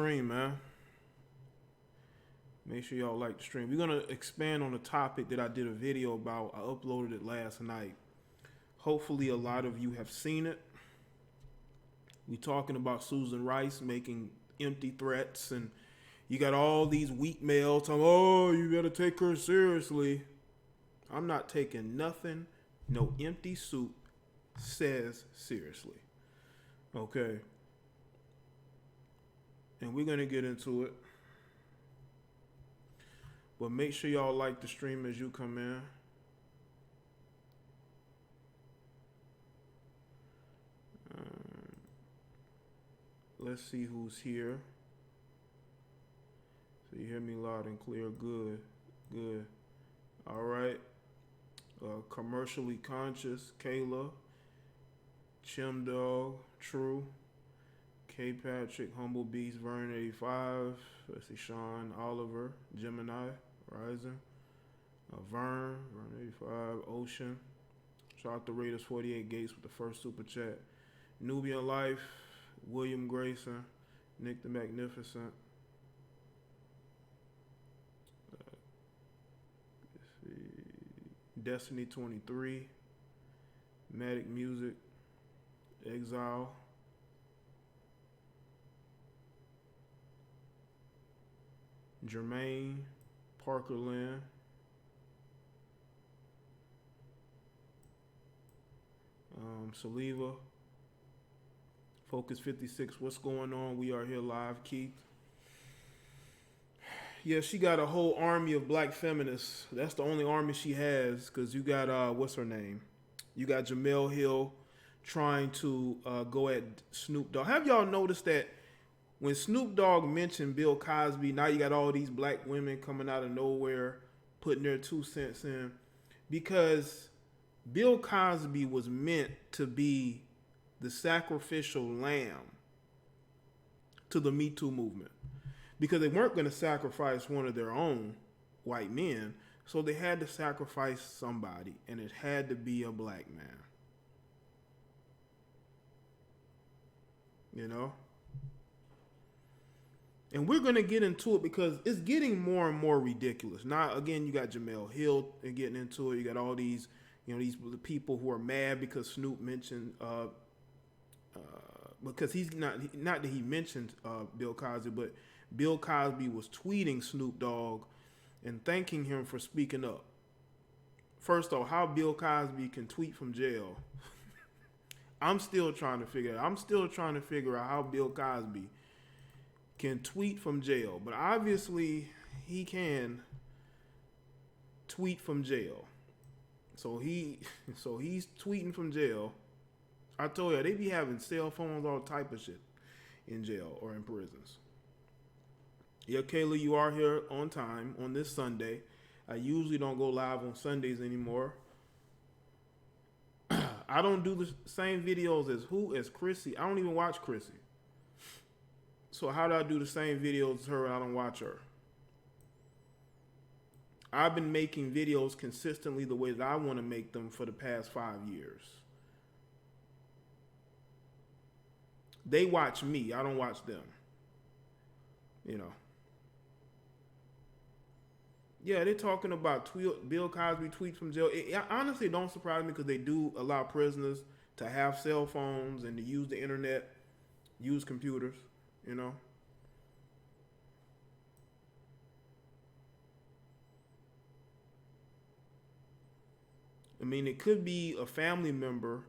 stream, man. Make sure y'all like the stream. We're going to expand on a topic that I did a video about. I uploaded it last night. Hopefully a lot of you have seen it. We're talking about Susan Rice making empty threats, and you got all these weak males telling, oh, you got to take her seriously. I'm not taking nothing no empty soup says seriously. Okay. And we're going to get into it. But make sure y'all like the stream as you come in. Let's see who's here. So you hear me loud and clear. Good. Good. All right. Commercially conscious, Kayla. Chim Dog, True. K Patrick, Humble Beast, Vern 85. Let's see, Sean, Oliver, Gemini, Rising. Vern 85, Ocean. Shout out to Raiders 48 Gates with the first super chat. Nubian Life, William Grayson, Nick the Magnificent. Let's see, Destiny 23, Matic Music, Exile. Jermaine, Parker Lynn, Saliva, Focus 56. What's going on? We are here live, Keith. Yeah, she got a whole army of black feminists. That's the only army she has, because you got, what's her name? You got Jamel Hill trying to go at Snoop Dogg. Have y'all noticed that when Snoop Dogg mentioned Bill Cosby, now you got all these black women coming out of nowhere, putting their 2 cents in, because Bill Cosby was meant to be the sacrificial lamb to the Me Too movement, because they weren't going to sacrifice one of their own, white men, so they had to sacrifice somebody, and it had to be a black man. You know? And we're going to get into it because it's getting more and more ridiculous. Now, again, you got Jamel Hill getting into it. You got all these, these people who are mad because Snoop mentioned, because he's not that he mentioned Bill Cosby, but Bill Cosby was tweeting Snoop Dogg and thanking him for speaking up. First off, how Bill Cosby can tweet from jail, I'm still trying to figure out. I'm still trying to figure out how Bill Cosby can tweet from jail, but obviously he can tweet from jail. So he's tweeting from jail. I told you, they be having cell phones, all type of shit in jail or in prisons. Yeah, Kayla, you are here on time on this Sunday. I usually don't go live on Sundays anymore. I don't do the same videos as Chrissy. I don't even watch Chrissy. So how do I do the same videos as her and I don't watch her? I've been making videos consistently the way that I want to make them for the past 5 years. They watch me. I don't watch them. Yeah, they're talking about Bill Cosby tweets from jail. It honestly don't surprise me because they do allow prisoners to have cell phones and to use the internet, use computers. I mean, it could be a family member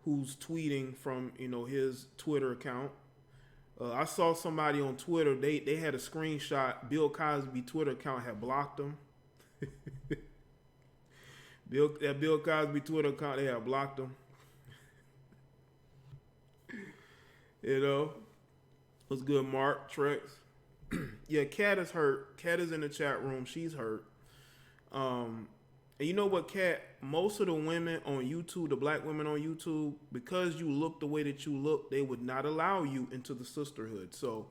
who's tweeting from, his Twitter account. I saw somebody on Twitter, they had a screenshot. Bill Cosby Twitter account had blocked them. Bill Cosby Twitter account, they had blocked them. What's good, Mark, Trex? Yeah, Kat is hurt. Kat is in the chat room. She's hurt. And you know what, Kat? Most of the women on YouTube, the black women on YouTube, because you look the way that you look, they would not allow you into the sisterhood. So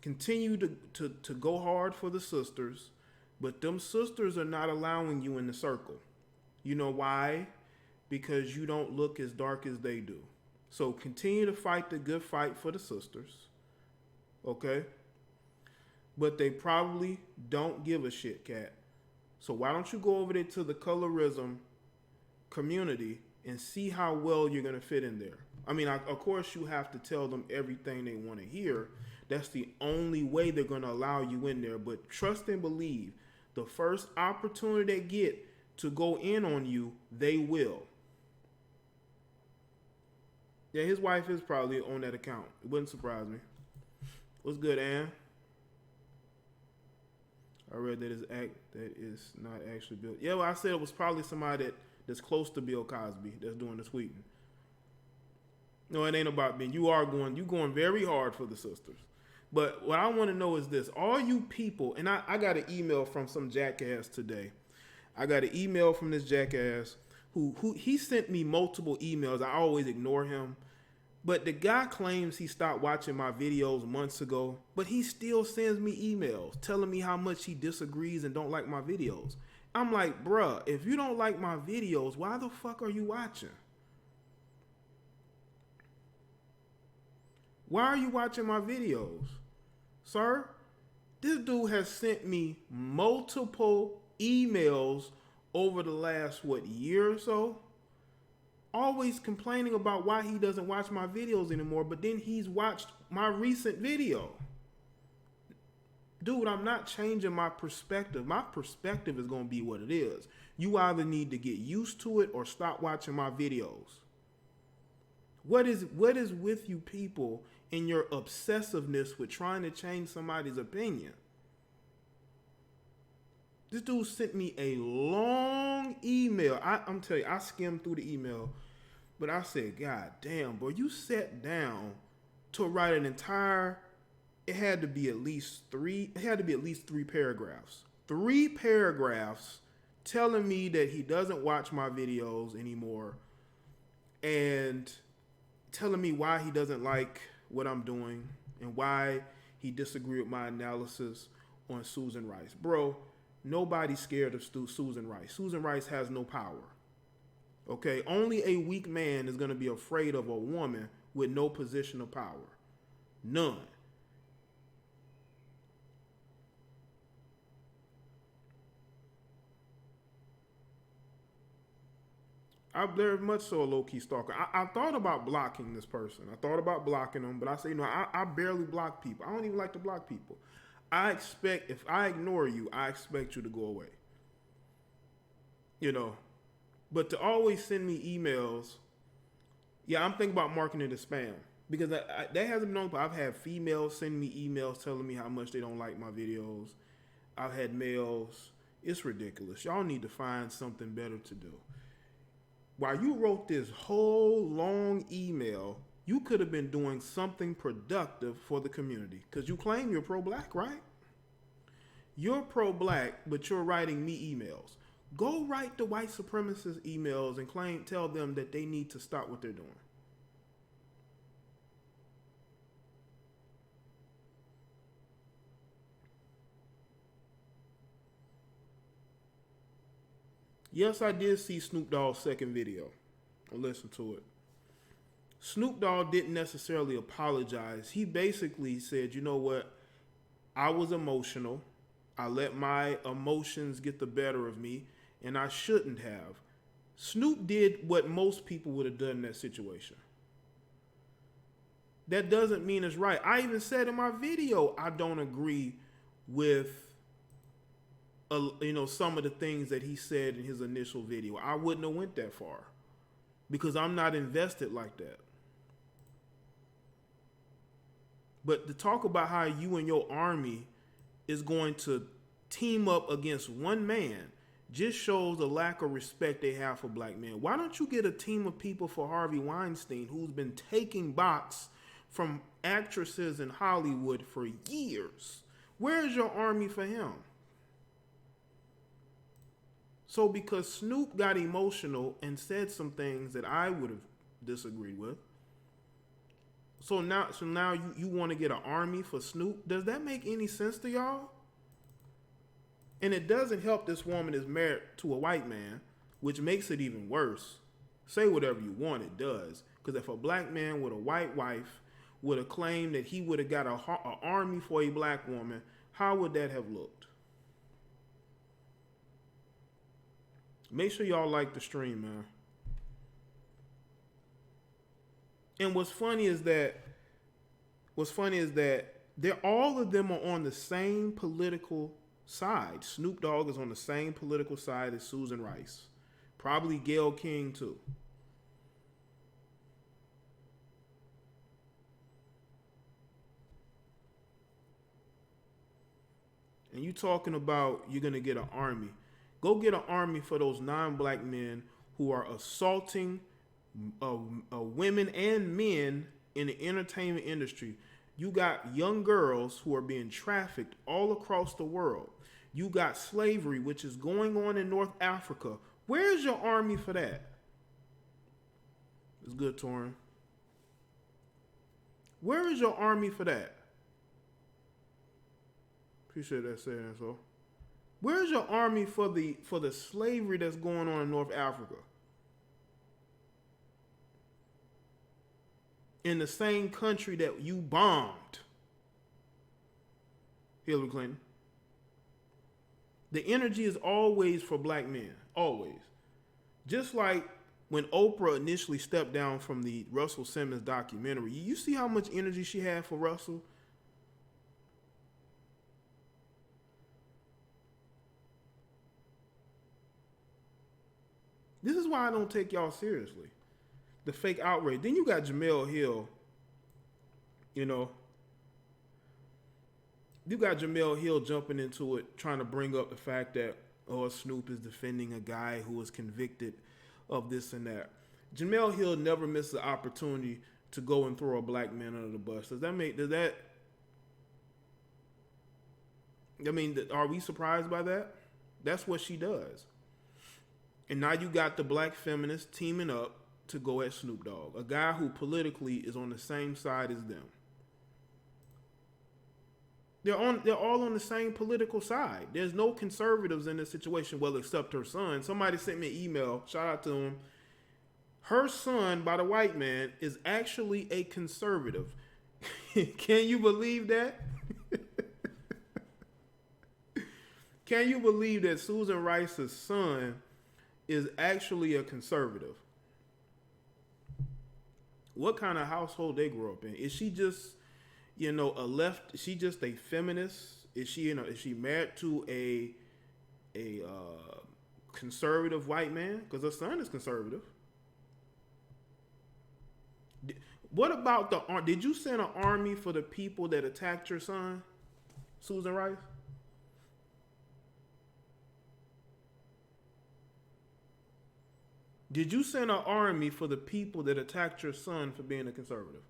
continue to go hard for the sisters, but them sisters are not allowing you in the circle. You know why? Because you don't look as dark as they do. So continue to fight the good fight for the sisters. Okay? but they probably don't give a shit, cat. So why don't you go over there to the colorism community and see how well you're going to fit in there? I mean, of course, you have to tell them everything they want to hear. That's the only way they're going to allow you in there. But trust and believe, the first opportunity they get to go in on you, they will. Yeah, his wife is probably on that account. It wouldn't surprise me. What's good, Ann? I read that is not actually Bill. Yeah, well, I said it was probably somebody that's close to Bill Cosby that's doing the tweeting. No, it ain't about being. You going very hard for the sisters. But what I want to know is this: all you people, and I got an email from some jackass today. I got an email from this jackass who he sent me multiple emails. I always ignore him. But the guy claims he stopped watching my videos months ago, but he still sends me emails telling me how much he disagrees and don't like my videos. I'm like, bruh, if you don't like my videos, why the fuck are you watching? Why are you watching my videos? Sir, this dude has sent me multiple emails over the last, year or so? Always complaining about why he doesn't watch my videos anymore, but then he's watched my recent video. Dude, I'm not changing my perspective. My perspective is going to be what it is. You either need to get used to it or stop watching my videos. What is with you people in your obsessiveness with trying to change somebody's opinion? This dude sent me a long email. I'm telling you, I skimmed through the email, but I said, God damn, boy, you sat down to write an entire, it had to be at least three paragraphs. 3 paragraphs telling me that he doesn't watch my videos anymore and telling me why he doesn't like what I'm doing and why he disagreed with my analysis on Susan Rice. Bro, nobody's scared of Susan Rice. Susan Rice has no power. Okay? Only a weak man is going to be afraid of a woman with no position of power. None. I'm very much so a low-key stalker. I thought about blocking this person. I thought about blocking them, but I say, I barely block people. I don't even like to block people. If I ignore you, I expect you to go away. But to always send me emails, yeah, I'm thinking about marking it as spam. Because that hasn't been known, but I've had females send me emails telling me how much they don't like my videos. I've had males. It's ridiculous. Y'all need to find something better to do. While you wrote this whole long email, you could have been doing something productive for the community. Because you claim you're pro-black, right? You're pro-black, but you're writing me emails. Go write the white supremacist emails and tell them that they need to stop what they're doing. Yes, I did see Snoop Dogg's second video. I listened to it. Snoop Dogg didn't necessarily apologize. He basically said, you know what? I was emotional. I let my emotions get the better of me, and I shouldn't have. Snoop did what most people would have done in that situation. That doesn't mean it's right. I even said in my video, I don't agree with some of the things that he said in his initial video. I wouldn't have went that far because I'm not invested like that. But to talk about how you and your army is going to team up against one man just shows the lack of respect they have for black men. Why don't you get a team of people for Harvey Weinstein, who's been taking box from actresses in Hollywood for years? Where's your army for him? So because Snoop got emotional and said some things that I would have disagreed with, so now you want to get an army for Snoop? Does that make any sense to y'all? And it doesn't help this woman is married to a white man, which makes it even worse. Say whatever you want, it does. Because if a black man with a white wife would have claimed that he would have got an army for a black woman, how would that have looked? Make sure y'all like the stream, man. And what's funny is that they're all of them are on the same political side. Snoop Dogg is on the same political side as Susan Rice. Probably Gayle King too. And you talking about you're going to get an army. Go get an army for those non-black men who are assaulting women and men in the entertainment industry. You got young girls who are being trafficked all across the world. You got slavery, which is going on in North Africa. Where's your army for that? It's good, Torrin. Where is your army for that? Appreciate that saying so. Where's your army for the slavery that's going on in North Africa? In the same country that you bombed. Hillary Clinton. The energy is always for black men. Always. Just like when Oprah initially stepped down from the Russell Simmons documentary, you see how much energy she had for Russell? This is why I don't take y'all seriously. The fake outrage. Then you got Jemele Hill, you know. You got Jemele Hill jumping into it, trying to bring up the fact that, oh, Snoop is defending a guy who was convicted of this and that. Jemele Hill never missed the opportunity to go and throw a black man under the bus. Are we surprised by that? That's what she does. And now you got the black feminists teaming up to go at Snoop Dogg, a guy who politically is on the same side as them. They're all on the same political side. There's no conservatives in this situation, well, except her son. Somebody sent me an email, shout out to him. Her son, by the white man, is actually a conservative. Can you believe that? Can you believe that Susan Rice's son is actually a conservative? What kind of household they grew up in? Is she just, a left? Is she just a feminist? Is she, is she married to a conservative white man? Because her son is conservative. What about did you send an army for the people that attacked your son, Susan Rice? Did you send an army for the people that attacked your son for being a conservative?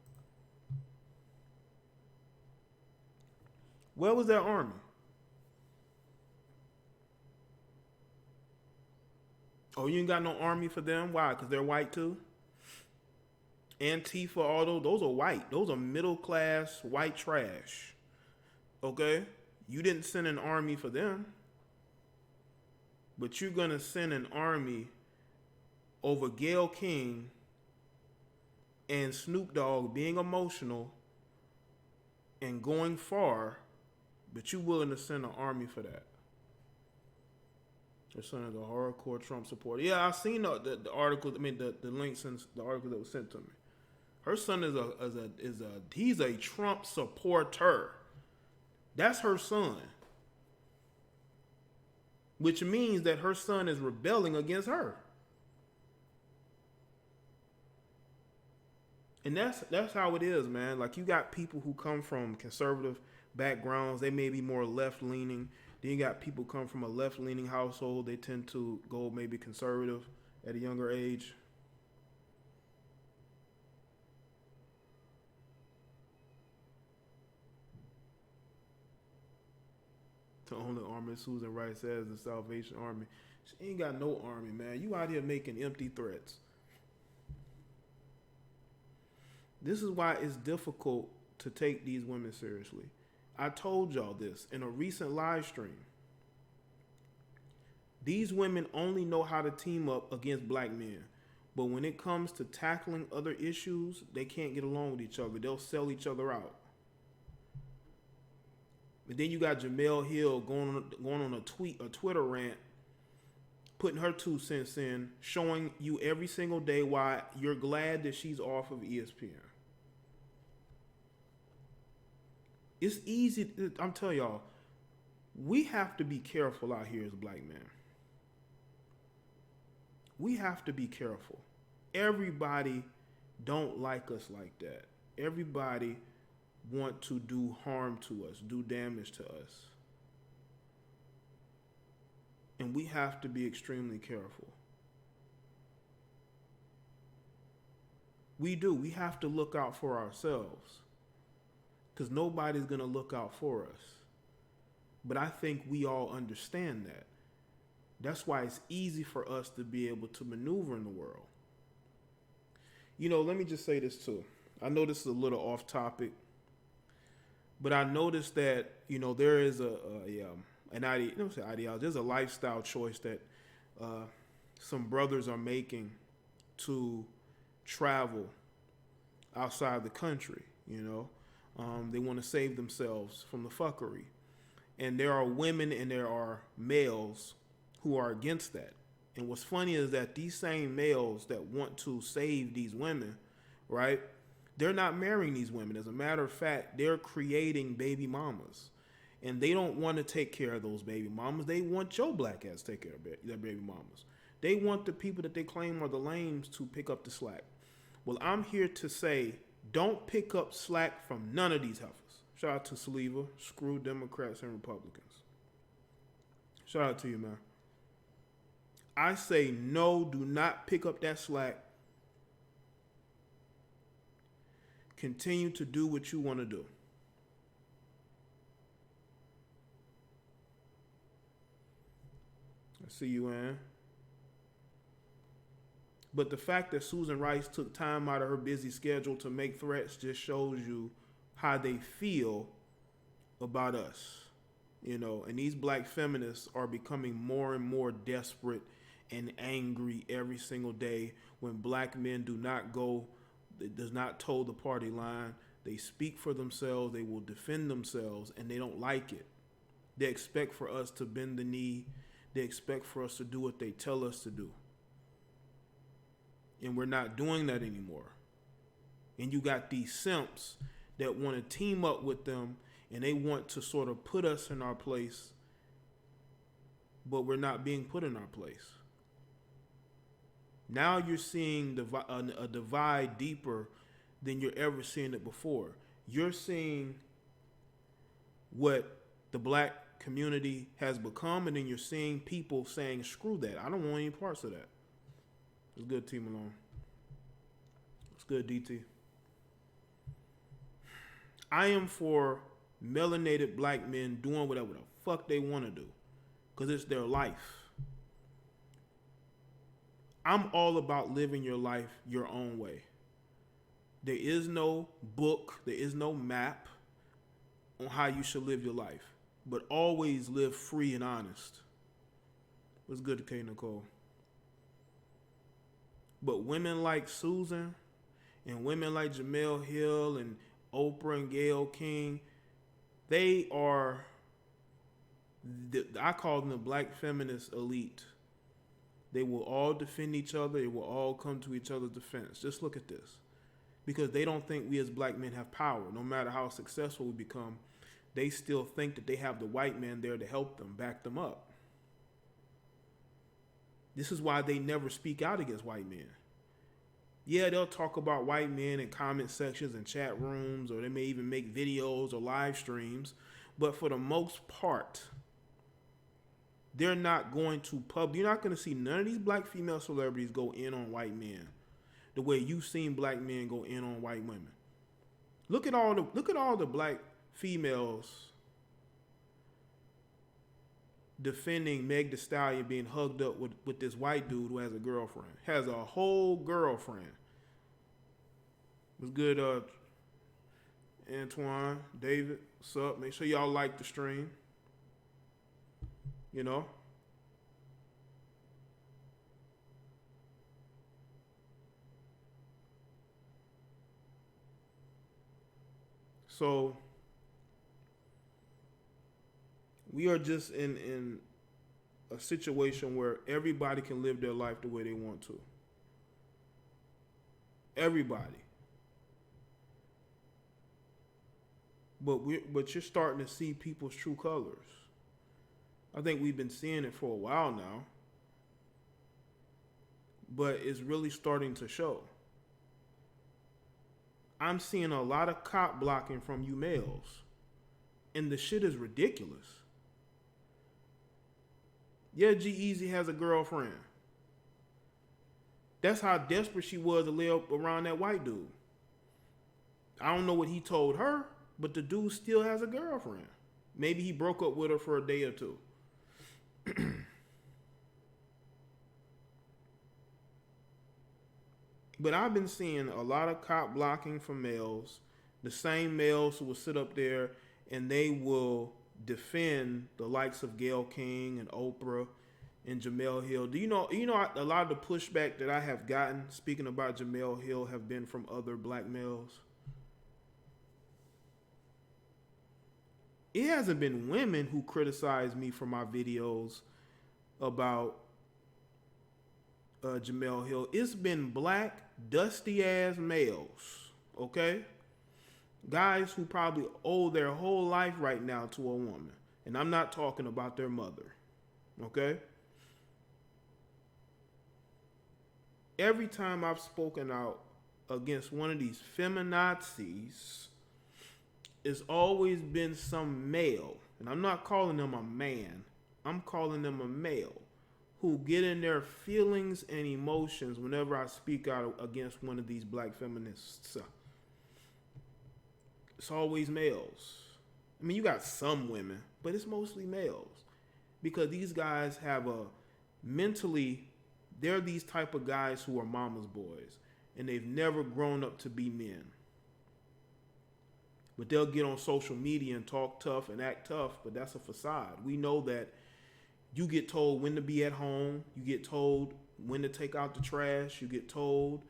Where was that army? Oh, you ain't got no army for them? Why? Because they're white too? Antifa, all those are white. Those are middle class white trash. Okay? You didn't send an army for them. But you're going to send an army over Gayle King and Snoop Dogg being emotional and going far, but you willing to send an army for that. Your son is a hardcore Trump supporter. Yeah, I've seen the article. The links in the article that was sent to me. Her son he's a Trump supporter. That's her son, which means that her son is rebelling against her. And that's how it is, man. Like, you got people who come from conservative backgrounds. They may be more left-leaning. Then you got people come from a left-leaning household. They tend to go maybe conservative at a younger age. The only army Susan Rice has is the Salvation Army. She ain't got no army, man. You out here making empty threats. This is why it's difficult to take these women seriously. I told y'all this in a recent live stream. These women only know how to team up against black men. But when it comes to tackling other issues, they can't get along with each other. They'll sell each other out. And then you got Jemele Hill going on a Twitter rant, putting her 2 cents in, showing you every single day why you're glad that she's off of ESPN. It's easy. I'm telling y'all, we have to be careful out here as black men. We have to be careful. Everybody don't like us like that. Everybody want to do harm to us, do damage to us. And we have to be extremely careful. We do. We have to look out for ourselves. Because nobody's going to look out for us. But I think we all understand that. That's why it's easy for us to be able to maneuver in the world. You know, let me just say this too. I know this is a little off topic, but I noticed that, you know, there is an ideology. There's a lifestyle choice that some brothers are making to travel outside the country. You know, they want to save themselves from the fuckery, and there are women and there are males who are against that. And what's funny is that these same males that want to save these women, right? They're not marrying these women. As a matter of fact, they're creating baby mamas. And they don't want to take care of those baby mamas. They want your black ass to take care of their baby mamas. They want the people that they claim are the lames to pick up the slack. Well, I'm here to say, don't pick up slack from none of these heifers. Shout out to Saliva. Screw Democrats and Republicans. Shout out to you, man. I say no, do not pick up that slack. Continue to do what you want to do. I see you, Ann. But the fact that Susan Rice took time out of her busy schedule to make threats just shows you how they feel about us. You know, and these black feminists are becoming more and more desperate and angry every single day when black men does not toe the party line. They speak for themselves, they will defend themselves, and they don't like it. They expect for us to bend the knee. They expect for us to do what they tell us to do. And we're not doing that anymore. And you got these simps that want to team up with them, and they want to sort of put us in our place, but we're not being put in our place. Now you're seeing a divide deeper than you're ever seeing it before. You're seeing what the black community has become, and then you're seeing people saying, screw that. I don't want any parts of that. It's good, T. Malone. It's good, DT. I am for melanated black men doing whatever the fuck they want to do, because it's their life. I'm all about living your life your own way. There is no book, there is no map on how you should live your life, but always live free and honest. What's good, K. Nicole? But women like Susan and women like Jemele Hill and Oprah and Gayle King, they are, I call them the black feminist elite. They will all defend each other. They will all come to each other's defense. Just look at this. Because they don't think we as black men have power. No matter how successful we become, they still think that they have the white man there to help them, back them up. This is why they never speak out against white men. Yeah, they'll talk about white men in comment sections and chat rooms, or they may even make videos or live streams. But for the most part, they're not going to you're not going to see none of these black female celebrities go in on white men the way you've seen black men go in on white women. Look at all the black females defending Meg Thee Stallion being hugged up with this white dude who has a girlfriend. Has a whole girlfriend. What's good, Antoine, David, what's up? Make sure y'all like the stream. You know? So We are just in a situation where everybody can live their life the way they want to. Everybody. But you're starting to see people's true colors. I think we've been seeing it for a while now, but it's really starting to show. I'm seeing a lot of cop blocking from you males, and the shit is ridiculous. Yeah, G-Eazy has a girlfriend. That's how desperate she was to live around that white dude. I don't know what he told her, but the dude still has a girlfriend. Maybe he broke up with her for a day or two. But I've been seeing a lot of cop blocking from males, the same males who will sit up there and they will defend the likes of Gayle King and Oprah and Jemele Hill. Do you know a lot of the pushback that I have gotten speaking about Jemele Hill have been from other black males? It hasn't been women who criticize me for my videos about Jemele Hill. It's been black, dusty ass males, okay? Guys who probably owe their whole life right now to a woman. And I'm not talking about their mother, okay? Every time I've spoken out against one of these feminazis, it's always been some male, and I'm not calling them a man, I'm calling them a male, who get in their feelings and emotions whenever I speak out against one of these black feminists. It's always males. I mean, you got some women, but it's mostly males. Because these guys have they're these type of guys who are mama's boys, and they've never grown up to be men. But they'll get on social media and talk tough and act tough, but that's a facade. We know that you get told when to be at home. You get told when to take out the trash. You get told,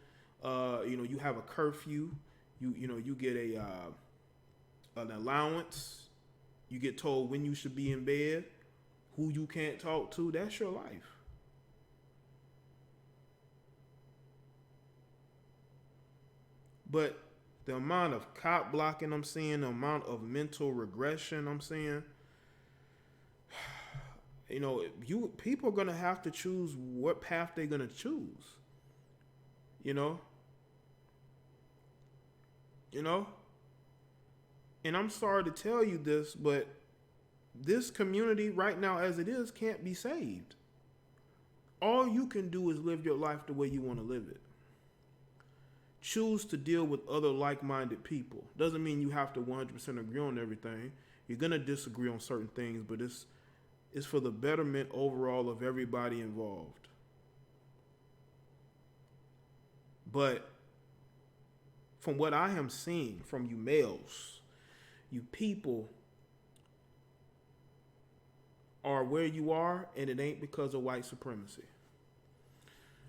you have a curfew. You get an allowance. You get told when you should be in bed, who you can't talk to. That's your life. But the amount of cop blocking I'm seeing, the amount of mental regression I'm seeing, people are gonna have to choose what path they're gonna choose. And I'm sorry to tell you this, but this community right now as it is can't be saved. All you can do is live your life the way you want to live it. Choose to deal with other like-minded people. Doesn't mean you have to 100% agree on everything. You're going to disagree on certain things, but it's for the betterment overall of everybody involved. But from what I am seeing from you males, you people are where you are, and it ain't because of white supremacy.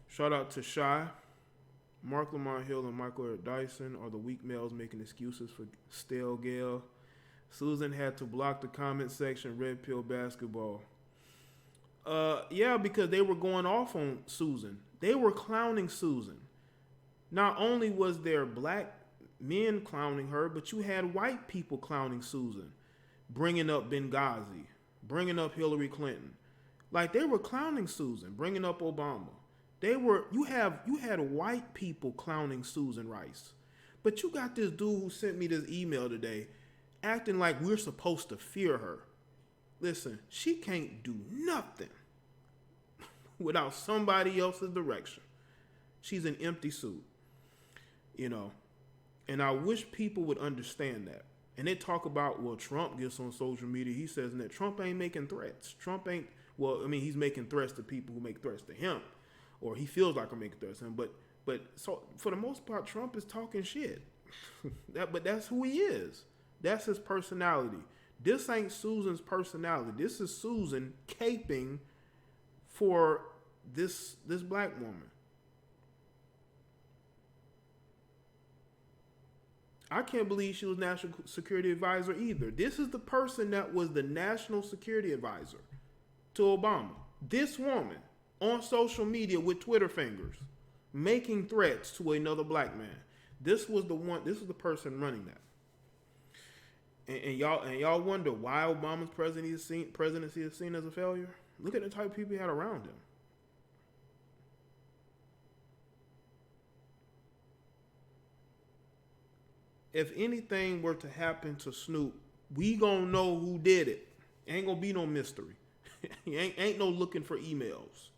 Shout out to Shy. Mark Lamar Hill and Michael Eric Dyson are the weak males making excuses for stale Gayle. Susan had to block the comment section, red pill basketball. Yeah, because they were going off on Susan. They were clowning Susan. Not only was there black men clowning her, but you had white people clowning Susan, bringing up Benghazi, bringing up Hillary Clinton. Like, they were clowning Susan, bringing up Obama. You had white people clowning Susan Rice. But you got this dude who sent me this email today acting like we're supposed to fear her. Listen, she can't do nothing without somebody else's direction. She's an empty suit, And I wish people would understand that. And they talk about, well, Trump gets on social media. He says that Trump ain't making threats. He's making threats to people who make threats to him. Or he feels like I'm making threats to him. But so for the most part, Trump is talking shit. But that's who he is. That's his personality. This ain't Susan's personality. This is Susan caping for this black woman. I can't believe she was national security advisor either. This is the person that was the national security advisor to Obama. This woman on social media with Twitter fingers making threats to another black man. This was the one. This was the person running that. And y'all wonder why Obama's presidency is seen as a failure. Look at the type of people he had around him. If anything were to happen to Snoop, we gonna know who did it. Ain't gonna be no mystery. ain't no looking for emails.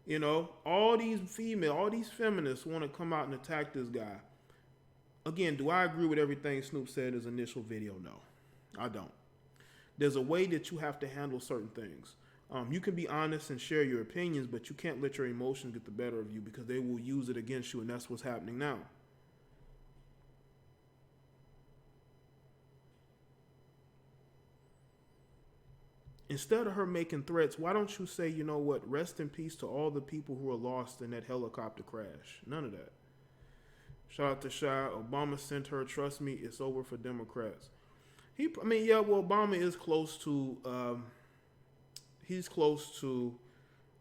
You know, all these feminists want to come out and attack this guy. Again, do I agree with everything Snoop said in his initial video? No, I don't. There's a way that you have to handle certain things. You can be honest and share your opinions, but you can't let your emotions get the better of you because they will use it against you, and that's what's happening now. Instead of her making threats, why don't you say, you know what, rest in peace to all the people who were lost in that helicopter crash? None of that. Shout out to Shy. Obama sent her, trust me, it's over for Democrats. Obama is close to, he's close to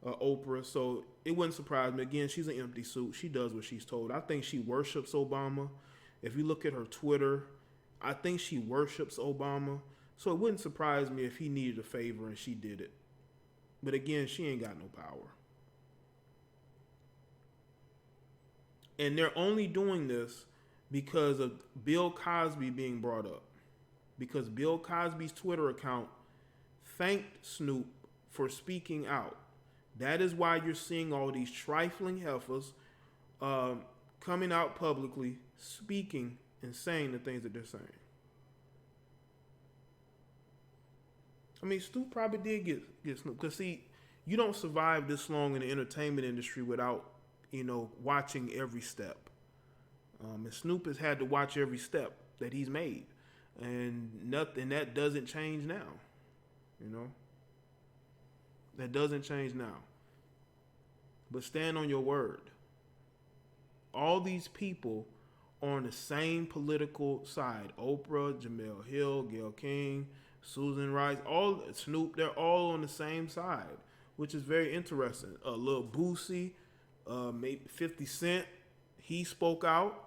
Oprah, so it wouldn't surprise me. Again, she's an empty suit. She does what she's told. I think she worships Obama. If you look at her Twitter, I think she worships Obama. So it wouldn't surprise me if he needed a favor and she did it. But again, she ain't got no power. And they're only doing this because of Bill Cosby being brought up. Because Bill Cosby's Twitter account thanked Snoop for speaking out. That is why you're seeing all these trifling heifers coming out publicly, speaking and saying the things that they're saying. I mean, Snoop probably did get Snoop. Because, see, you don't survive this long in the entertainment industry without, watching every step. And Snoop has had to watch every step that he's made. And that doesn't change now. That doesn't change now. But stand on your word. All these people are on the same political side. Oprah, Jamel Hill, Gayle King, Susan Rice, all Snoop, they're all on the same side, which is very interesting. Lil Boosie, maybe 50 Cent, he spoke out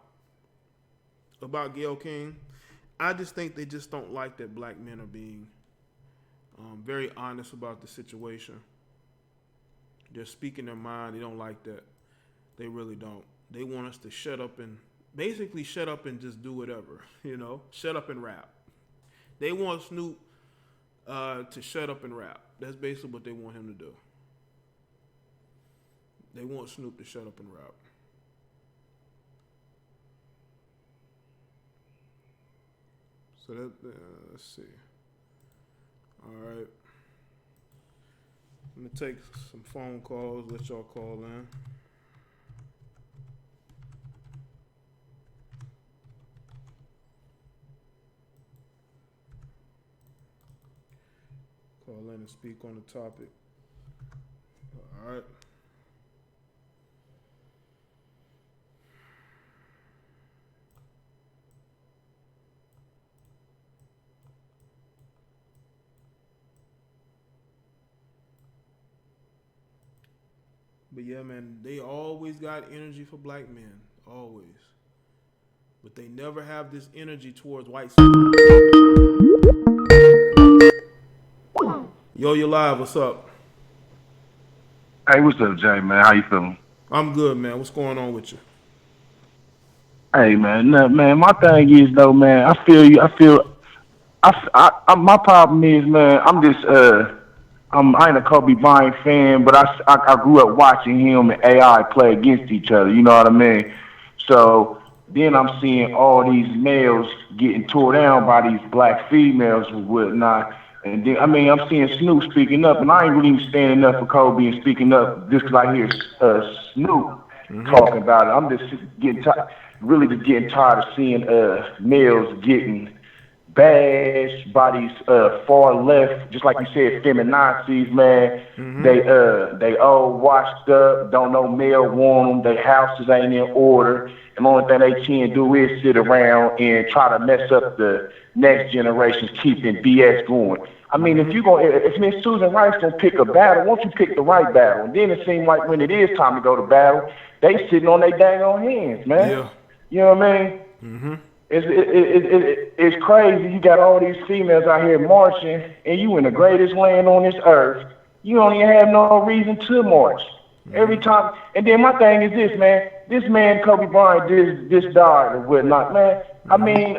about Gayle King. I just think they just don't like that black men are being very honest about the situation. They're speaking their mind. They don't like that. They really don't. They want us to shut up and just do whatever, shut up and rap. They want Snoop to shut up and rap. That's basically what they want him to do. They want Snoop to shut up and rap. So let's see. All right. I'm going to take some phone calls, let y'all call in. Call in and speak on the topic. All right. But yeah, man, they always got energy for black men. Always. But they never have this energy towards white supremacy. Yo, you're live. What's up? Hey, what's up, Jay, man? How you feeling? I'm good, man. What's going on with you? Hey, man. Nah, man, my thing is, though, man, I feel you. My problem is, man, I ain't a Kobe Bryant fan, but I grew up watching him and AI play against each other. You know what I mean? So then I'm seeing all these males getting tore down by these black females and whatnot. And then, I'm seeing Snoop speaking up, and I ain't really even standing up for Kobe and speaking up just because I hear Snoop talking about it. I'm just getting tired of seeing males getting bashed by these far left, just like you said, feminazis, man. They all washed up, don't know male want them, their houses ain't in order, and the only thing they can do is sit around and try to mess up the next generation's keeping BS going. I mean, if Miss Susan Rice gonna pick a battle, won't you pick the right battle? And then it seems like when it is time to go to battle, they sitting on their dang on hands, man. Yeah. You know what I mean? It's crazy. You got all these females out here marching, and you in the greatest land on this earth. You don't even have no reason to march. Every time, and then my thing is this, man. This man, Kobe Bryant, just died or whatnot, man. I mean,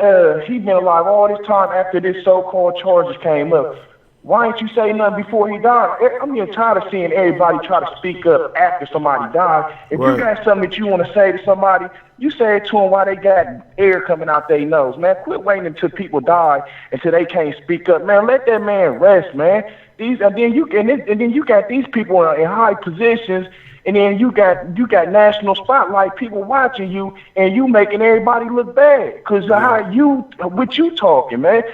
he been alive all this time after this so-called charges came up. Why ain't you say nothing before he died? I'm getting tired of seeing everybody try to speak up after somebody died. If you got something that you want to say to somebody, you say it to them while they got air coming out their nose, man. Quit waiting until people die until they can't speak up, man. Let that man rest, man. And then you got these people in high positions, and then you got national spotlight people watching you, and you making everybody look bad because what you talking, man.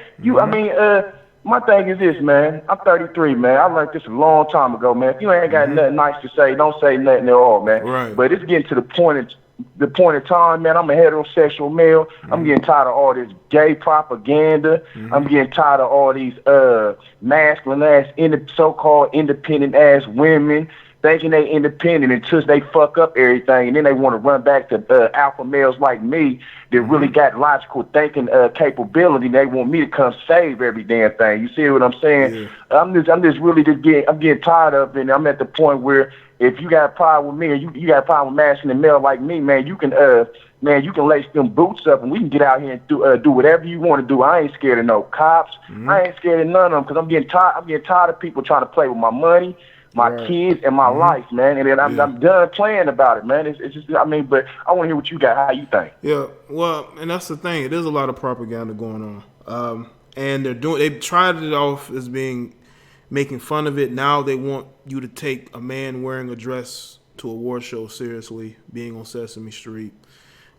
My thing is this, man. I'm 33, man. I learned this a long time ago, man. If you ain't got nothing nice to say, don't say nothing at all, man. Right. But it's getting to the point of time, man. I'm a heterosexual male. I'm getting tired of all this gay propaganda. I'm getting tired of all these masculine ass, so-called independent ass women thinking they independent until they fuck up everything, and then they want to run back to alpha males like me that really got logical thinking capability. They want me to come save every damn thing. You see what I'm saying? Yeah. I'm getting tired of it, and I'm at the point where if you got a problem with me, or you got a problem with masculine male like me, man, you can lace them boots up, and we can get out here and do whatever you want to do. I ain't scared of no cops. I ain't scared of none of them because I'm getting tired of people trying to play with my money, my kids, and my life, man. And then I'm done playing about it, man. It's just, but I want to hear what you got, how you think. Yeah, well, and that's the thing. There's a lot of propaganda going on. And they tried it off as making fun of it. Now they want you to take a man wearing a dress to a war show seriously, being on Sesame Street.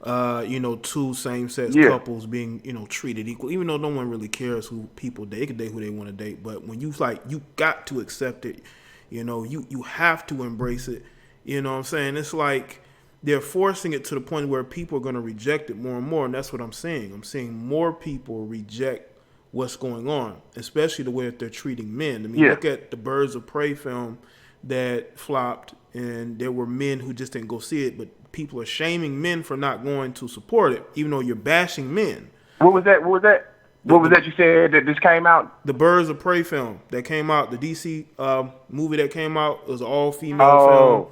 Two same-sex couples being, treated equal, even though no one really cares who people date. They can date who they want to date. But when you got to accept it. You have to embrace it. You know what I'm saying? It's like they're forcing it to the point where people are going to reject it more and more, and that's what I'm seeing. I'm seeing more people reject what's going on, especially the way that they're treating men. I mean, look at the Birds of Prey film that flopped, and there were men who just didn't go see it, but people are shaming men for not going to support it, even though you're bashing men. What was that? What was that you said that this came out? The Birds of Prey film that came out, the DC movie that came out, it was an all-female film.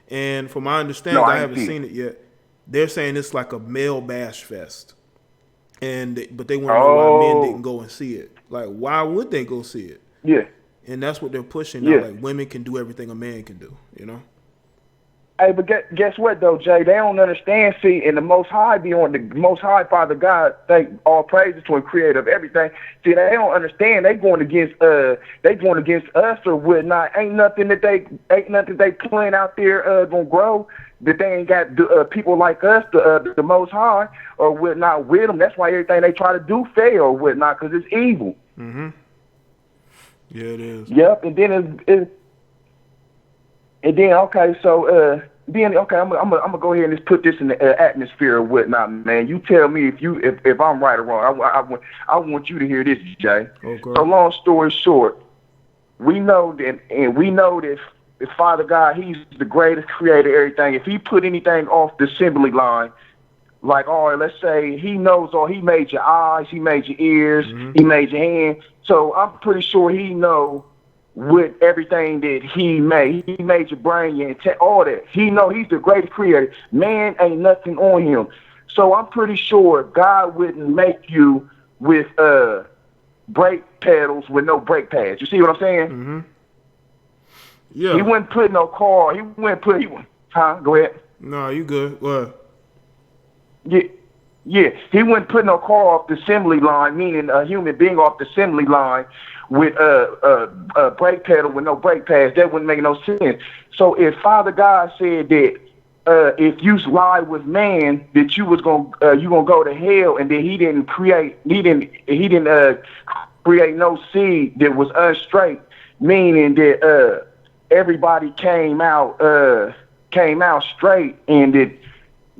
And from my understanding, I haven't seen it yet. They're saying it's like a male bash fest. But they want to know why men didn't go and see it. Like, why would they go see it? Yeah. And that's what they're pushing now. Like, women can do everything a man can do, Hey, but guess what, though, Jay? They don't understand, see, and the Most High the Most High Father God, thank all praises to Him, creator of everything. See, they don't understand. They going against us or whatnot. Ain't nothing that they playing out there gonna grow. That they ain't got people like us, the Most High or whatnot with them. That's why everything they try to do fail or whatnot, because it's evil. Yeah, it is. Yep, and then I'm gonna go ahead and just put this in the atmosphere or whatnot, man. You tell me if I'm right or wrong. I want you to hear this, Jay. Okay. So long story short, we know that if Father God, He's the greatest creator of everything. If He put anything off the assembly line, like, let's say He knows He made your eyes, He made your ears, He made your hand. So I'm pretty sure He knows with everything that He made. He made your brain, your intent, all that. He know He's the greatest creator. Man ain't nothing on Him. So I'm pretty sure God wouldn't make you with brake pedals with no brake pads. You see what I'm saying? Yeah. He wouldn't put no car. Go ahead. No, you good. Go ahead. Yeah. He wouldn't put no car off the assembly line, meaning a human being off the assembly line with a brake pedal with no brake pads. That wouldn't make no sense. So if Father God said that if you lie with man that you gonna go to hell, and then he didn't create create no seed that was unstraight, meaning that everybody came out straight, and that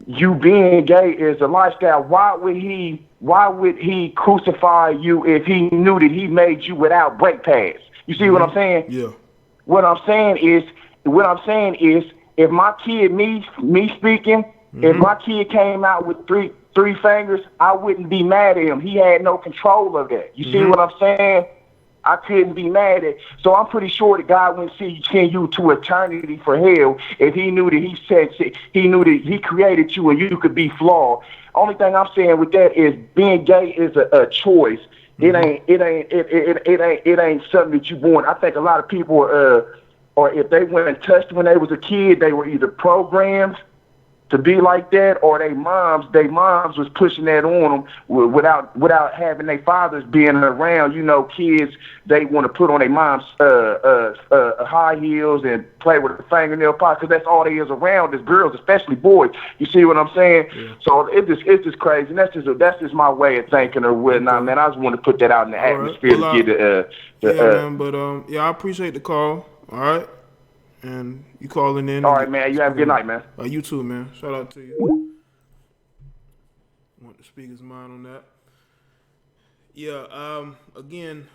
you being gay is a lifestyle. Why would he crucify you if he knew that he made you without brake pads? You see what I'm saying? Yeah. What I'm saying is, if my kid, me speaking, if my kid came out with three fingers, I wouldn't be mad at him. He had no control of that. You see what I'm saying? I couldn't be mad at. So I'm pretty sure that God wouldn't send you to eternity for hell if he knew that he knew that he created you and you could be flawed. Only thing I'm saying with that is being gay is a choice. It ain't something that you born. I think a lot of people or if they weren't touched when they was a kid, they were either programmed to be like that, or they moms was pushing that on them without having their fathers being around. You know, kids, they want to put on their mom's high heels and play with a fingernail polish, because that's all they is around is girls, especially boys. You see what I'm saying? Yeah. So it's just crazy. And that's just my way of thinking or whatnot, man. I just want to put that out in the atmosphere to get man. But I appreciate the call. All right. And you calling in. All right, man. You have a good night, man. You too, man. Shout out to you. Want the speaker's mind on that. Yeah. Again,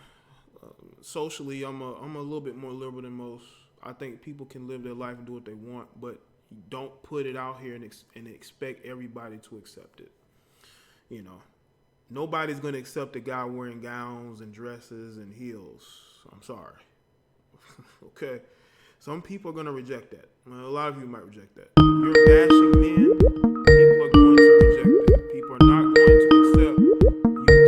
socially, I'm a little bit more liberal than most. I think people can live their life and do what they want, but don't put it out here and expect everybody to accept it. You know, nobody's gonna accept a guy wearing gowns and dresses and heels. I'm sorry. Okay. Some people are going to reject that. Well, a lot of you might reject that. If you're bashing men, people are going to reject that. People are not going to accept you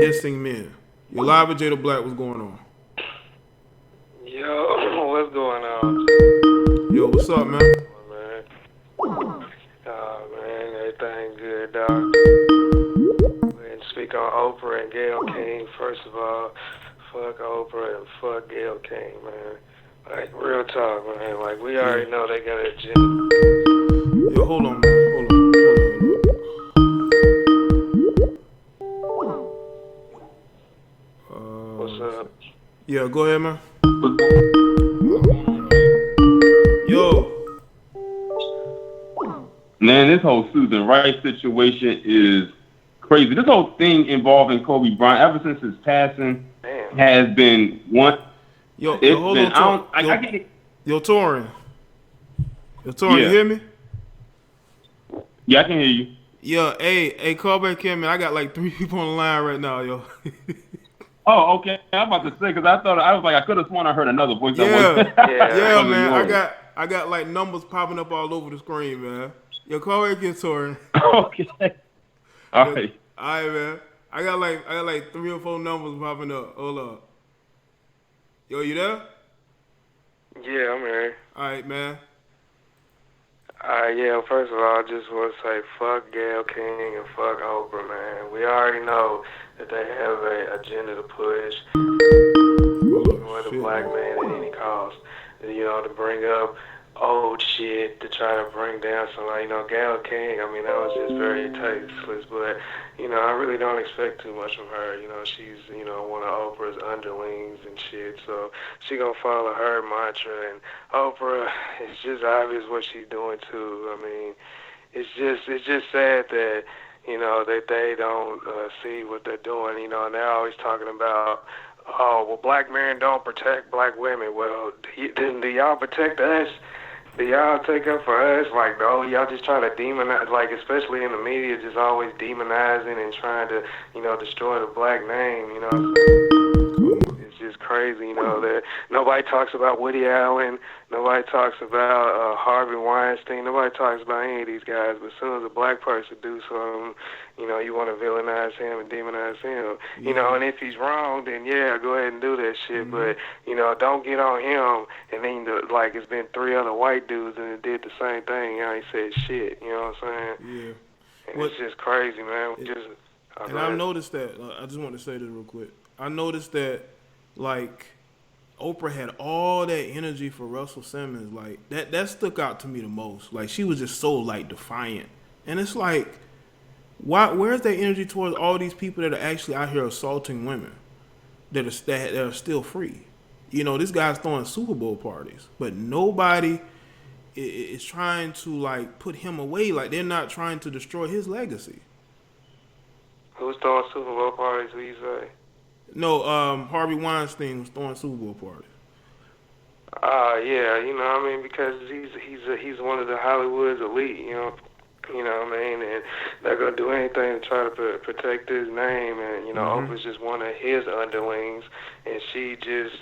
dissing men. You're live with Jada Black. What's going on? Yo, what's going on? Yo, what's up, man? Man, everything good, dog. Go ahead and speak on Oprah and Gayle King. First of all, fuck Oprah and fuck Gayle King, man. Like, real talk, man. Like, we already know they got an agenda. Yo, hold on, man. Hold on. What's up? Yeah, go ahead, man. Yo. Man, this whole Susan Rice situation is crazy. This whole thing involving Kobe Bryant, ever since his passing, has been one... Yo, hold on. Yo, Torin. Yo, Torin, you hear me? Yeah, I can hear you. Yeah, hey, call back in, man. I got like 3 people on the line right now, yo. Oh, okay. I'm about to say, because I could have sworn I heard another voice. Yeah, man. I got like numbers popping up all over the screen, man. Yo, call back in, Torin. Okay. All right. All right, man. I got like 3 or 4 numbers popping up. Hold up. Yo, you there? Yeah, I'm here. All right, man. Yeah, first of all, I just want to say fuck Gayle King and fuck Oprah, man. We already know that they have an agenda to push with a black man at any cost. You know, to bring up old shit, to try to bring down somebody. You know, Gayle King, I mean, that was just very tasteless, but, you know, I really don't expect too much from her. You know, she's, you know, one of Oprah's underlings and shit, so she gonna follow her mantra, and Oprah, it's just obvious what she's doing too. I mean, it's just sad that, you know, that they don't see what they're doing, you know, and they're always talking about, oh, well, black men don't protect black women. Well, do y'all protect us? Do y'all take up for us? Like, no, y'all just try to demonize, like, especially in the media, just always demonizing and trying to, you know, destroy the black name, you know. It's just crazy, you know, that nobody talks about Woody Allen, nobody talks about Harvey Weinstein, nobody talks about any of these guys, but as soon as a black person do something, you know, you want to villainize him and demonize him. You know, and if he's wrong, then yeah, go ahead and do that shit. But, you know, don't get on him and then, like, it's been 3 other white dudes and it did the same thing. I ain't said shit, you know what I'm saying? Yeah. And it's just crazy, man. And I noticed that, I just want to say this real quick. I noticed that, like, Oprah had all that energy for Russell Simmons. Like that stuck out to me the most. Like she was just so like defiant, and it's like, why? Where's that energy towards all these people that are actually out here assaulting women that are still free? You know, this guy's throwing Super Bowl parties, but nobody is trying to like put him away. Like they're not trying to destroy his legacy. Who's throwing Super Bowl parties? Who you say? No, Harvey Weinstein was throwing Super Bowl parties. Yeah, you know, I mean, because he's one of the Hollywood's elite, you know what I mean, and they're gonna do anything to try to protect his name, and you know, Oprah's just one of his underlings, and she just,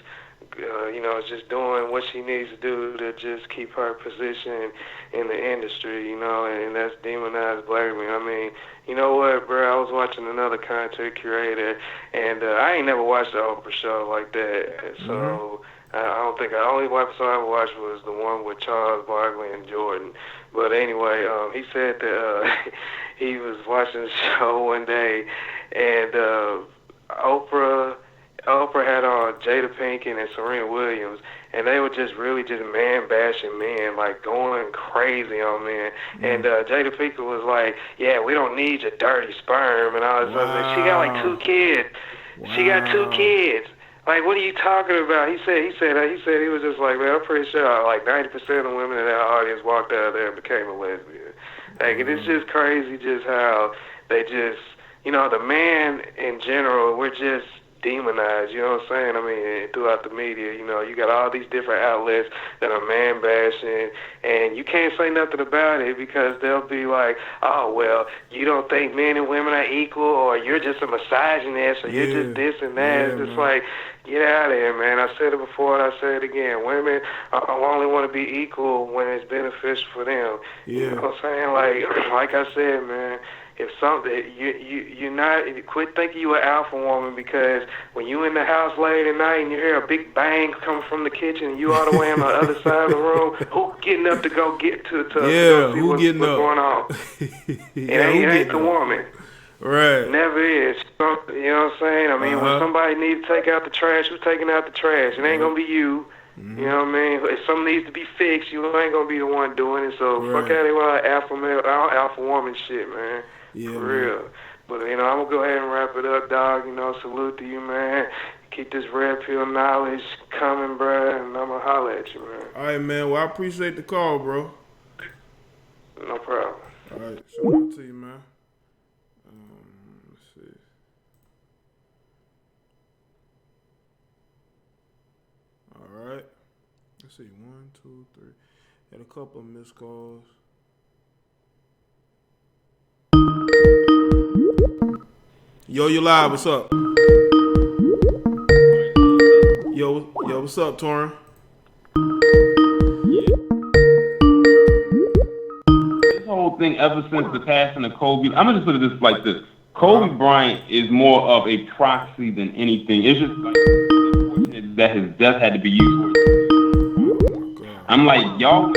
you know, is just doing what she needs to do to just keep her position in the industry, you know, and that's demonized black men. I mean, you know what, bro? I was watching another content creator, and I ain't never watched the Oprah show like that, so. I don't think the only episode I ever watched was the one with Charles Barkley and Jordan. But anyway, he said that he was watching the show one day, and Oprah had on Jada Pinkett and Serena Williams, and they were just really just man bashing men, like going crazy on men. And Jada Pinkett was like, "Yeah, we don't need your dirty sperm," and all this other. She got like 2 kids. She got 2 kids. Like, what are you talking about? He said he was just like, man, I'm pretty sure like 90% of the women in that audience walked out there and became a lesbian. Like, it's just crazy just how they just, you know, the man in general, we're just demonized, you know what I'm saying? I mean, throughout the media, you know, you got all these different outlets that are man bashing, and you can't say nothing about it because they'll be like, oh, well, you don't think men and women are equal, or you're just a misogynist, or you're just this and that. It's just like, get out of here, man. I said it before and I say it again. Women only want to be equal when it's beneficial for them. You know what I'm saying? Like I said, man, if something, you're not, quit thinking you an alpha woman, because when you in the house late at night and you hear a big bang come from the kitchen and you all the way on the other side of the room, who getting up to go get to see what's going on? It ain't the woman. Right. Never is. You know what I'm saying? I mean, when somebody needs to take out the trash, who's taking out the trash? It ain't going to be you. You know what I mean? If something needs to be fixed, you ain't going to be the one doing it. So fuck out of here with all alpha male, all alpha woman shit, man. For real. But, you know, I'm going to go ahead and wrap it up, dog. You know, salute to you, man. Keep this red pill knowledge coming, bro, and I'm going to holler at you, man. All right, man. Well, I appreciate the call, bro. No problem. All right. Shout out to you, man. Let's see. All right. Let's see. 1, 2, 3. Had a couple of missed calls. Yo, you live. What's up? Yo, what's up, Torrin? This whole thing, ever since the passing of Kobe, I'm gonna just put it like this: Kobe Bryant is more of a proxy than anything. It's just like unfortunate that his death had to be used for. I'm like, y'all,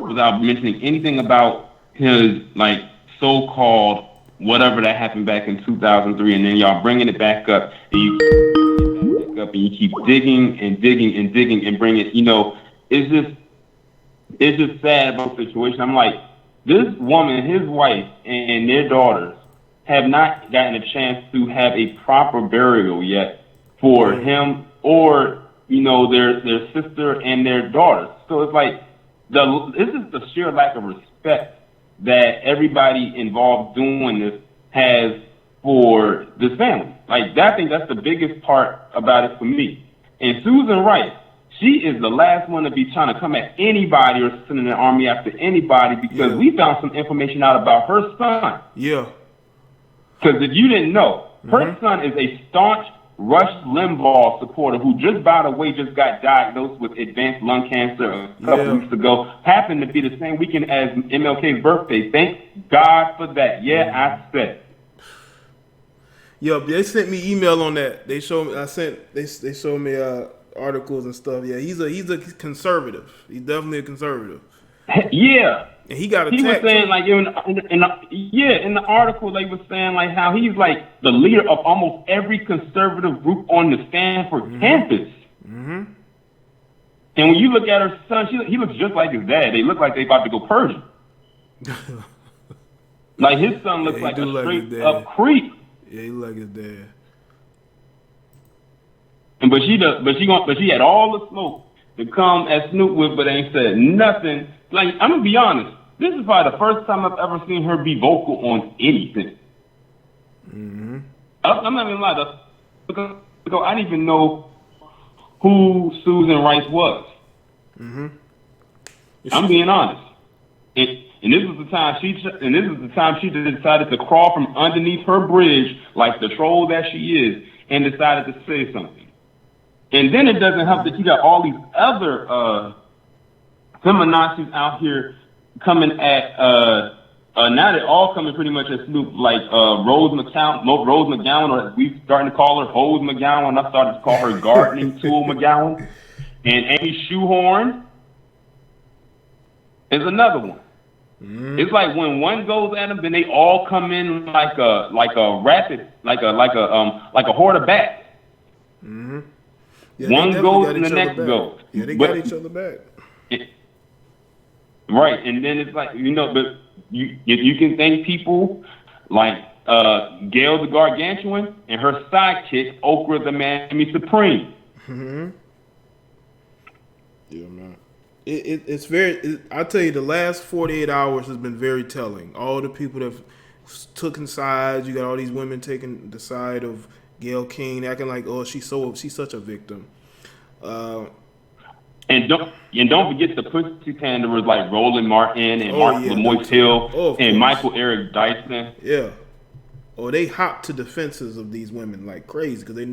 without mentioning anything about his like so-called whatever that happened back in 2003, and then y'all bringing it back up, and you keep it back up, and you keep digging and digging and digging and bring it. You know, it's just sad about the situation. I'm like, this woman, his wife, and their daughters have not gotten a chance to have a proper burial yet for him or, you know, their sister and their daughters. So it's like, this is the sheer lack of respect that everybody involved doing this has for this family. Like, I think that's the biggest part about it for me. And Susan Rice, she is the last one to be trying to come at anybody or sending an army after anybody, because we found some information out about her son. Yeah. Because if you didn't know, her son is a staunch Rush Limbaugh supporter who just, by the way, just got diagnosed with advanced lung cancer a couple weeks ago. Happened to be the same weekend as MLK's birthday. Thank God for that. I said. Yo, they sent me email on that. They showed me. They showed me articles and stuff. Yeah, he's a conservative. He's definitely a conservative. Yeah. And he got a He was saying, like, in the article, they were saying, like, how he's, like, the leader of almost every conservative group on the Stanford campus. Mm-hmm. And when you look at her son, he looks just like his dad. They look like they about to go Persian. Like his son looks like a straight up creep. Yeah, he like his dad. And but she had all the smoke to come at Snoop with, but ain't said nothing. Like, I'm gonna be honest, this is probably the first time I've ever seen her be vocal on anything. Mm-hmm. I'm not gonna lie, because I didn't even know who Susan Rice was. Mm-hmm. I'm being honest. And this was the time she decided to crawl from underneath her bridge like the troll that she is, and decided to say something. And then it doesn't help that you got all these other feminazis out here coming at now they're all coming pretty much at Snoop, like Rose McGowan, or we starting to call her Hose McGowan. I started to call her Gardening Tool McGowan. And Amy Shoehorn is another one. Mm-hmm. It's like when one goes at them, then they all come in like a horde of bats. Mm-hmm. Yeah, one goes and the next goes. Yeah, they got each other back. Right, and then it's like, but you can thank people like Gail the Gargantuan and her sidekick Okra the Miami Supreme. Mm-hmm. Yeah, man. It's very. I tell you, the last 48 hours has been very telling. All the people that have taken sides. You got all these women taking the side of Gayle King, acting like, oh, she's such a victim. And don't forget the pussy panderers like Roland Martin and Mark Lamoille Hill and Michael Eric Dyson. Yeah. Oh, they hop to defenses of these women like crazy because they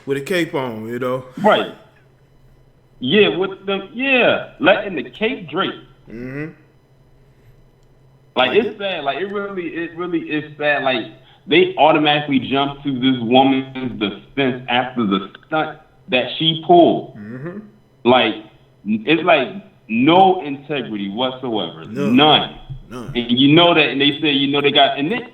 with a cape on, Right. Yeah, with them. Yeah, letting the cape drape. Mm-hmm. Like it's sad. Like it really is sad. Like they automatically jump to this woman's defense after the stunt that she pulled. Mm-hmm. Like it's like no integrity whatsoever. None. And you know that, and they say, they got, and then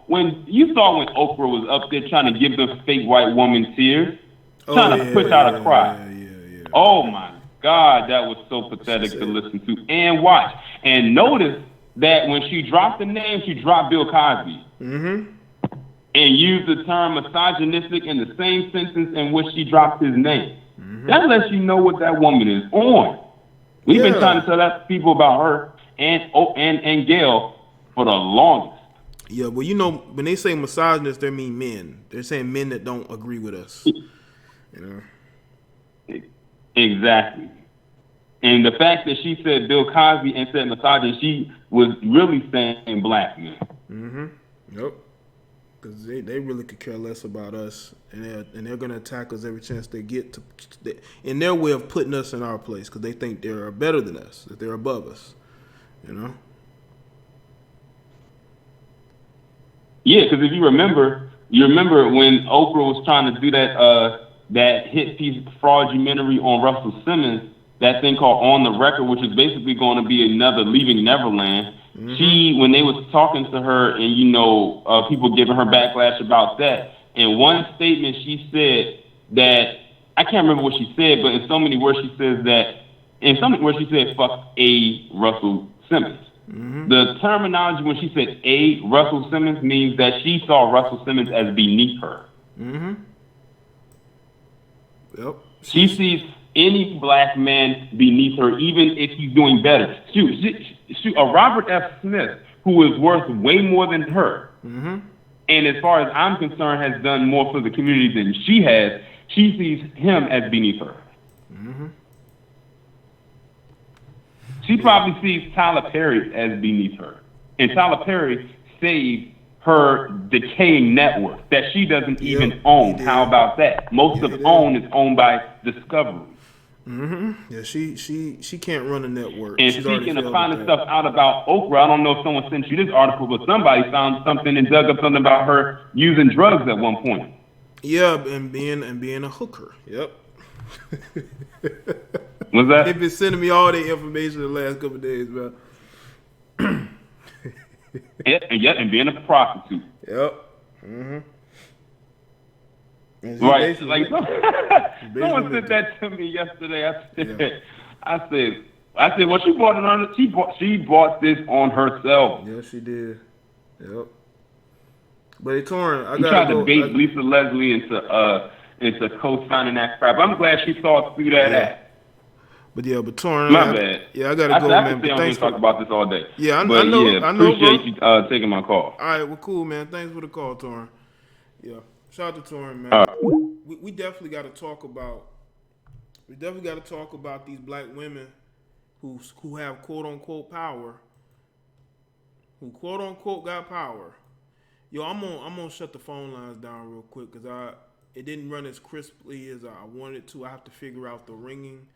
when you saw when Oprah was up there trying to give the fake white woman tears, trying to push out a cry. Yeah. Oh my God, that was so pathetic to listen to and watch. And notice that when she dropped the name, she dropped Bill Cosby. Mm-hmm. And used the term misogynistic in the same sentence in which she dropped his name. Mm-hmm. That lets you know what that woman is on. We've been trying to tell that people about her and Gayle for the longest. Yeah, well, when they say misogynist, they mean men. They're saying men that don't agree with us. Exactly. And the fact that she said Bill Cosby and said misogynist, she was really saying black men. Mm-hmm. Yep. Because they really could care less about us, and they're going to attack us every chance they get in their way of putting us in our place, because they think they're better than us, that they're above us, Yeah, because if you remember when Oprah was trying to do that hit piece fraudulentary on Russell Simmons, that thing called On the Record, which is basically going to be another Leaving Neverland. Mm-hmm. When they was talking to her and, people giving her backlash about that, in one statement she said that, I can't remember what she said, but in so many words she says that, in so many words she said, fuck A. Russell Simmons. Mm-hmm. The terminology when she said A. Russell Simmons means that she saw Russell Simmons as beneath her. Mm-hmm. Yep. She sees any black man beneath her, even if he's doing better. A Robert F. Smith, who is worth way more than her, mm-hmm. and as far as I'm concerned, has done more for the community than she has, she sees him as beneath her. Mm-hmm. She probably sees Tyler Perry as beneath her. And Tyler Perry saved her decaying network that she doesn't even own. How about that? Most of OWN is owned by Discovery. Mm-hmm. Yeah, she can't run a network. And speaking of finding stuff out about Oprah, I don't know if someone sent you this article, but somebody found something and dug up something about her using drugs at one point. Yeah, and being a hooker. Yep. What's that? They've been sending me all the information the last couple of days, bro. and being a prostitute. Yep. Mm-hmm. Right? Like someone said that to me yesterday. I said, well, she bought it on. She bought this on herself. Yeah, she did. Yep. But hey, Torrin, I gotta tried to bait Lisa Leslie into co-signing that crap. I'm glad she saw through that. But yeah, but Torrin, my bad. Yeah, I gotta go, man. But thanks for talk about this all day. Yeah, I know. Appreciate you taking my call. All right, well, cool, man. Thanks for the call, Torrin. Yeah, shout out to Torrin, man. We definitely got to talk about. We definitely got to talk about these black women who have quote unquote power, who quote unquote got power. Yo, I'm gonna shut the phone lines down real quick because it didn't run as crisply as I wanted it to. I have to figure out the ringing.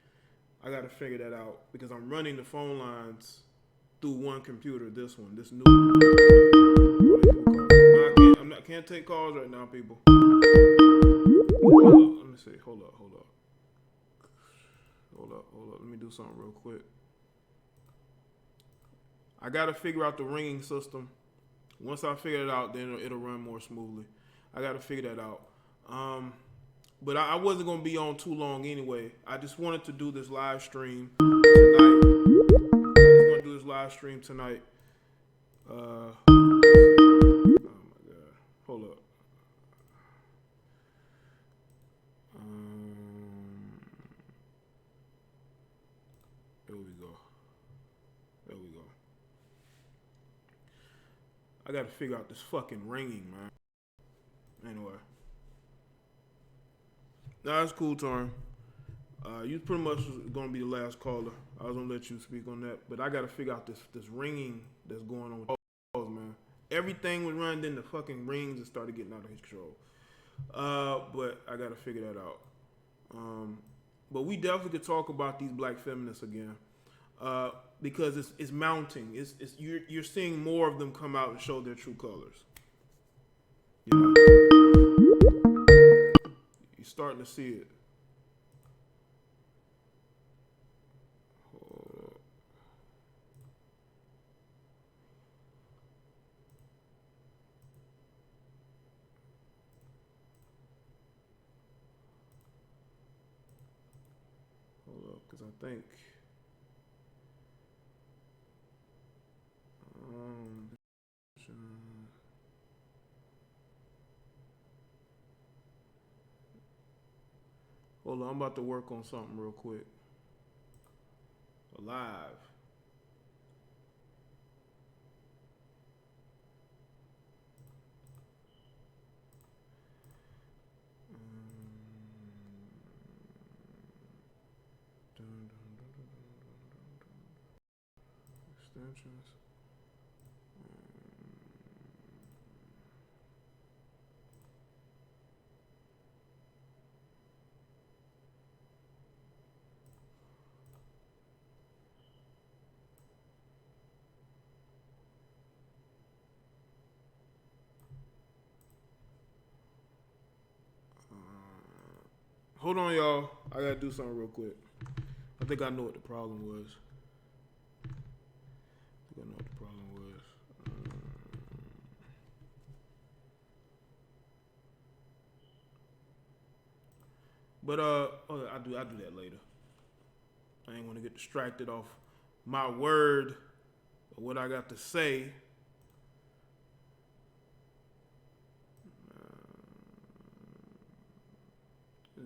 I got to figure that out because I'm running the phone lines through one computer. This new. No, I can't take calls right now, people. Let me see. Hold up. Let me do something real quick. I got to figure out the ringing system. Once I figure it out, then it'll run more smoothly. I got to figure that out. But I wasn't going to be on too long anyway. I just wanted to do this live stream tonight. Oh my God. Hold up. There we go. I got to figure out this fucking ringing, man. Anyway. Nah, that's cool, Torrin. You pretty much gonna be the last caller. I was gonna let you speak on that, but I gotta figure out this ringing that's going on with calls, man. Everything was running, then the fucking rings and started getting out of his control. But I gotta figure that out. But we definitely could talk about these black feminists again, because it's mounting. You're seeing more of them come out and show their true colors. You know? You're starting to see it. Hold up, because I think hold on, I'm about to work on something real quick. Live. Extensions. Hold on, y'all. I gotta do something real quick. I think I know what the problem was. But I'll do that later. I ain't want to get distracted off my word or what I got to say.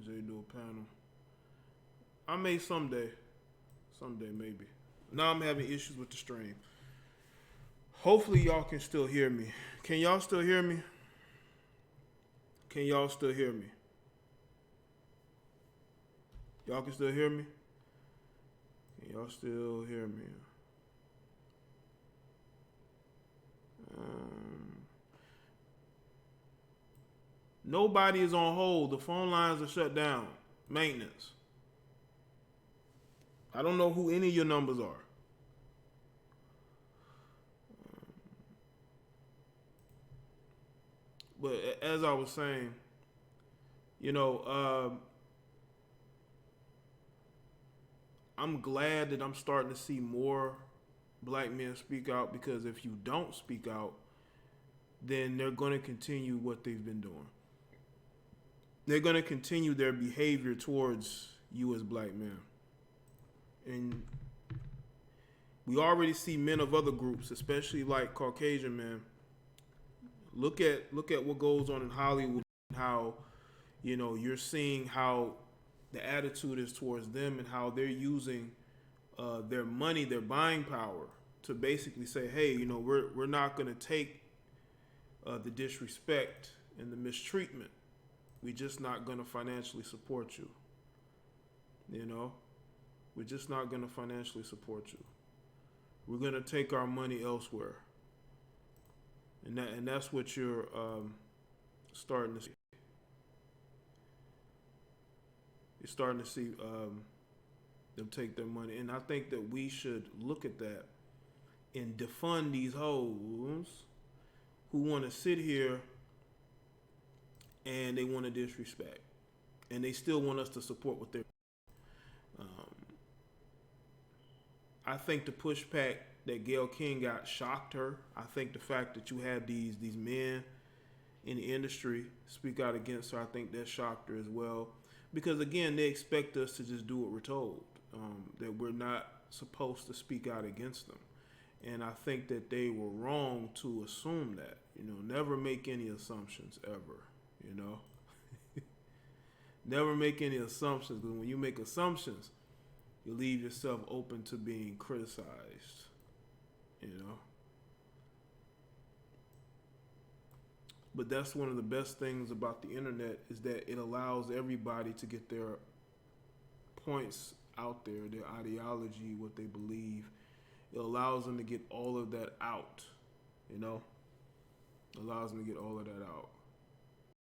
Jay do a panel. I may someday maybe. Now I'm having issues with the stream. Hopefully y'all can still hear me. Can y'all still hear me? Y'all can still hear me? Can y'all still hear me? Nobody is on hold. The phone lines are shut down. Maintenance. I don't know who any of your numbers are. But as I was saying, you know, I'm glad that I'm starting to see more black men speak out, because if you don't speak out, then they're going to continue what they've been doing. they're going to continue their behavior towards you as black men. And we already see men of other groups, especially like Caucasian men. Look at what goes on in Hollywood, how, you know, you're seeing how the attitude is towards them and how they're using their money, their buying power, to basically say, hey, you know, we're not going to take the disrespect and the mistreatment. We're just not going to financially support you. You know, we're just not going to financially support you. We're going to take our money elsewhere. And that's what you're starting to see. You're starting to see them take their money. And I think that we should look at that and defund these hoes who want to sit here and they want to disrespect. And they still want us to support what they're I think the pushback that Gayle King got shocked her. I think the fact that you had these men in the industry speak out against her, I think that shocked her as well. Because again, they expect us to just do what we're told, that we're not supposed to speak out against them. And I think that they were wrong to assume that. You know, never make any assumptions ever, you know. Never make any assumptions, because when you make assumptions, you leave yourself open to being criticized, you know. But that's one of the best things about the internet, is that it allows everybody to get their points out there, their ideology, what they believe. It allows them to get all of that out, you know. It allows them to get all of that out.